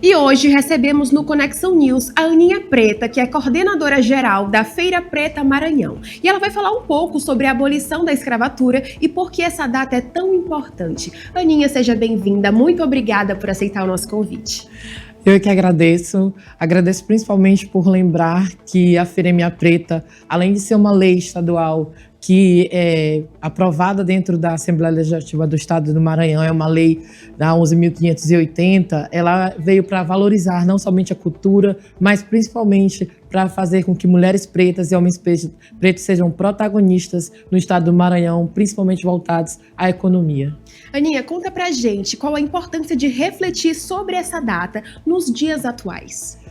E hoje recebemos no Conexão News a Aninha Preta, que é coordenadora geral da Feira Preta Maranhão. E ela vai falar um pouco sobre a abolição da escravatura e por que essa data é tão importante. Aninha, seja bem-vinda. Muito obrigada por aceitar o nosso convite. Eu que agradeço principalmente por lembrar que a Feira Minha Preta, além de ser uma lei estadual que é aprovada dentro da Assembleia Legislativa do Estado do Maranhão, é uma lei da 11.580, ela veio para valorizar não somente a cultura, mas principalmente para fazer com que mulheres pretas e homens pretos sejam protagonistas no Estado do Maranhão, principalmente voltados à economia. Aninha, conta pra gente qual a importância de refletir sobre essa data nos dias atuais.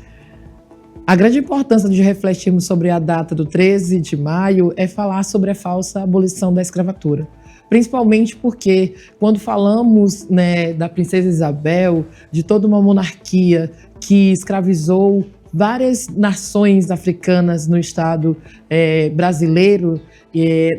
A grande importância de refletirmos sobre a data do 13 de maio é falar sobre a falsa abolição da escravatura. Principalmente porque, quando falamos, da princesa Isabel, de toda uma monarquia que escravizou várias nações africanas no Estado brasileiro,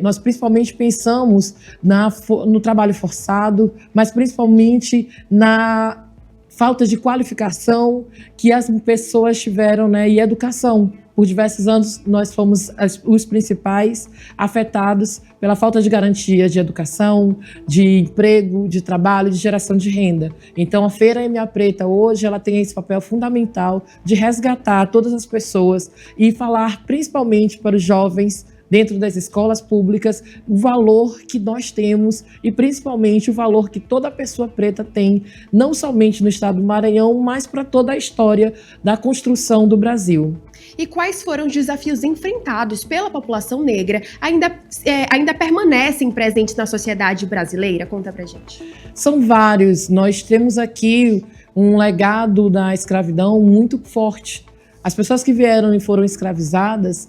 nós principalmente pensamos no trabalho forçado, mas principalmente na falta de qualificação que as pessoas tiveram, e educação. Por diversos anos, nós fomos os principais afetados pela falta de garantia de educação, de emprego, de trabalho, de geração de renda. Então, a Feira Minha Preta, hoje, ela tem esse papel fundamental de resgatar todas as pessoas e falar principalmente para os jovens dentro das escolas públicas, o valor que nós temos e principalmente o valor que toda pessoa preta tem, não somente no estado do Maranhão, mas para toda a história da construção do Brasil. E quais foram os desafios enfrentados pela população negra ainda permanecem presentes na sociedade brasileira? Conta pra gente. São vários. Nós temos aqui um legado da escravidão muito forte. As pessoas que vieram e foram escravizadas,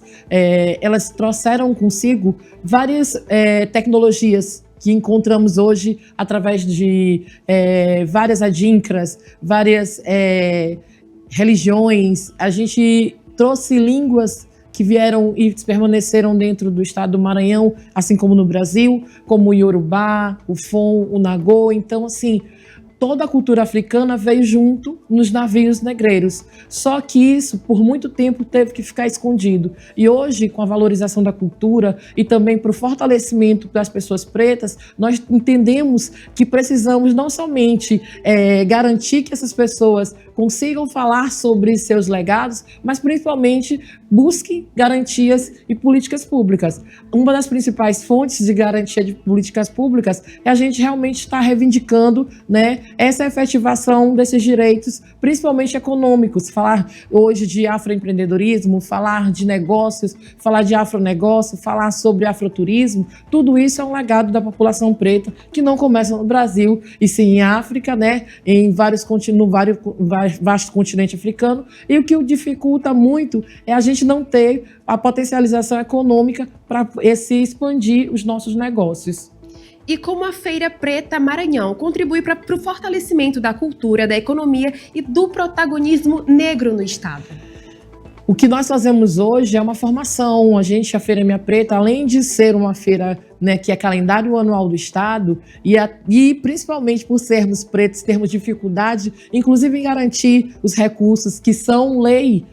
elas trouxeram consigo várias tecnologias que encontramos hoje através de várias adinkras, várias religiões. A gente trouxe línguas que vieram e permaneceram dentro do estado do Maranhão, assim como no Brasil, como o Iorubá, o Fon, o Nagô. Então, assim, toda a cultura africana veio junto nos navios negreiros. Só que isso, por muito tempo, teve que ficar escondido. E hoje, com a valorização da cultura e também para o fortalecimento das pessoas pretas, nós entendemos que precisamos não somente garantir que essas pessoas consigam falar sobre seus legados, mas principalmente busquem garantias e políticas públicas. Uma das principais fontes de garantia de políticas públicas é a gente realmente estar reivindicando, essa efetivação desses direitos, principalmente econômicos. Falar hoje de afroempreendedorismo, falar de negócios, falar de afronegócio, falar sobre afroturismo, tudo isso é um legado da população preta que não começa no Brasil, e sim em África, em no vasto continente africano. E o que o dificulta muito é a gente não ter a potencialização econômica para expandir os nossos negócios. E como a Feira Preta Maranhão contribui para o fortalecimento da cultura, da economia e do protagonismo negro no estado? O que nós fazemos hoje é uma formação. A Feira Minha Preta, além de ser uma feira que é calendário anual do Estado, e principalmente por sermos pretos, termos dificuldade, inclusive em garantir os recursos que são lei.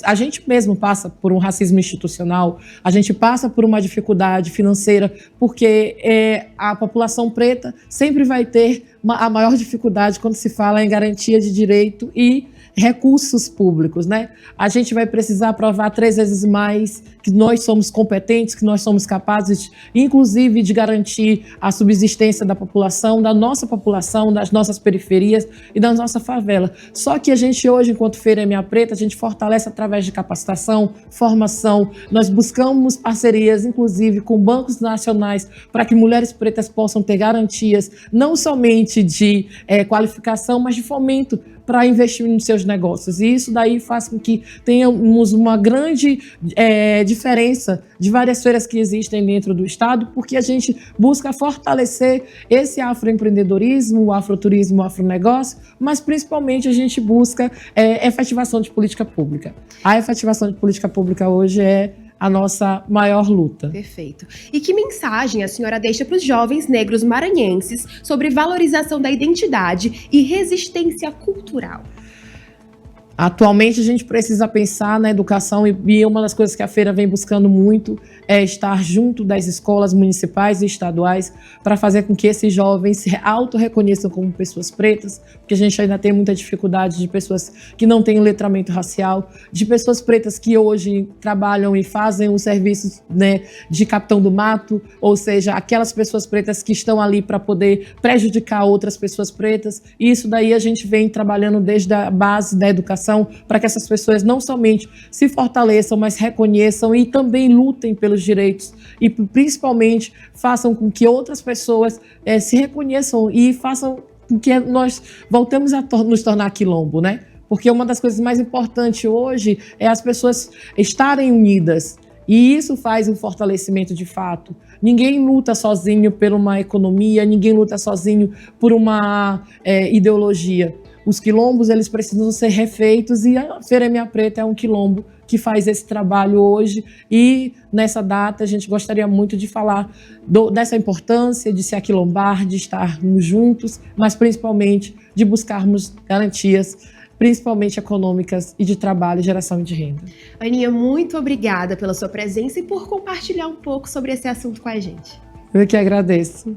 A gente mesmo passa por um racismo institucional, a gente passa por uma dificuldade financeira, porque a população preta sempre vai ter a maior dificuldade quando se fala em garantia de direito e recursos públicos. A gente vai precisar provar 3 vezes mais que nós somos competentes, que nós somos capazes, inclusive, de garantir a subsistência da população, das nossas periferias e da nossa favela. Só que a gente hoje, enquanto Feira Minha Preta, a gente fortalece através de capacitação, formação. Nós buscamos parcerias, inclusive, com bancos nacionais para que mulheres pretas possam ter garantias, não somente de qualificação, mas de fomento para investir nos seus negócios. E isso daí faz com que tenhamos uma grande diferença de várias feiras que existem dentro do estado, porque a gente busca fortalecer esse afroempreendedorismo, o afroturismo, o afronegócio, mas principalmente a gente busca efetivação de política pública. A efetivação de política pública hoje é a nossa maior luta. Perfeito. E que mensagem a senhora deixa para os jovens negros maranhenses sobre valorização da identidade e resistência cultural? Atualmente a gente precisa pensar na educação e uma das coisas que a feira vem buscando muito é estar junto das escolas municipais e estaduais para fazer com que esses jovens se auto-reconheçam como pessoas pretas, porque a gente ainda tem muita dificuldade de pessoas que não têm letramento racial, de pessoas pretas que hoje trabalham e fazem os serviços, né, de capitão do mato, ou seja, aquelas pessoas pretas que estão ali para poder prejudicar outras pessoas pretas. E isso daí a gente vem trabalhando desde a base da educação para que essas pessoas não somente se fortaleçam, mas reconheçam e também lutem pelos direitos e principalmente façam com que outras pessoas se reconheçam e façam com que nós voltemos a nos tornar quilombo, né? Porque uma das coisas mais importantes hoje é as pessoas estarem unidas. E isso faz um fortalecimento de fato. Ninguém luta sozinho por uma economia, ninguém luta sozinho por uma ideologia. Os quilombos, eles precisam ser refeitos e a Feira Minha Preta é um quilombo que faz esse trabalho hoje. E nessa data a gente gostaria muito de falar dessa importância de se aquilombar, de estarmos juntos, mas principalmente de buscarmos garantias, principalmente econômicas e de trabalho e geração de renda. Aninha, muito obrigada pela sua presença e por compartilhar um pouco sobre esse assunto com a gente. Eu que agradeço.